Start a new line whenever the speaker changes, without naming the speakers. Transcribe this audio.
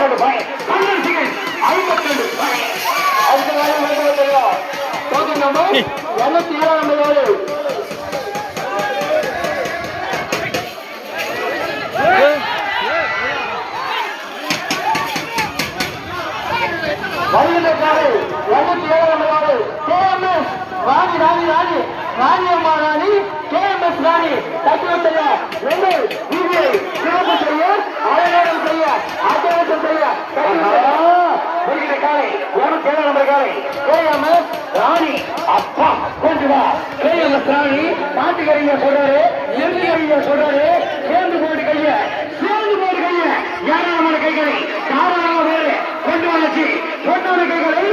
52 point 12 second 52 point அடுத்த வாரம் வருகிறதா டோக்கன் நம்பர் 207 வருகிறதா 207 KMS ராணி ராணி ராணி ராணி அம்மா ராணி KMS ராணி தட்டுவத்தைய ரெண்டு விஜய் சிறப்பு செய்ய அலங்காரம் செய்ய ஆச்சரியம் செய்ய வருகிற காலை 207 நம்பர் காலை KMS ராணி அப்பா கொஞ்சம் KMS ராணி பாட்டுக்கறிஞர் சொல்றாரு எழுதியறிஞர் சொல்றாரு சேர்ந்து போட்டு கைய ஏராளமான கைகளை தாராளமாக கொண்டு வளர்ச்சி கொண்டாட கைகளை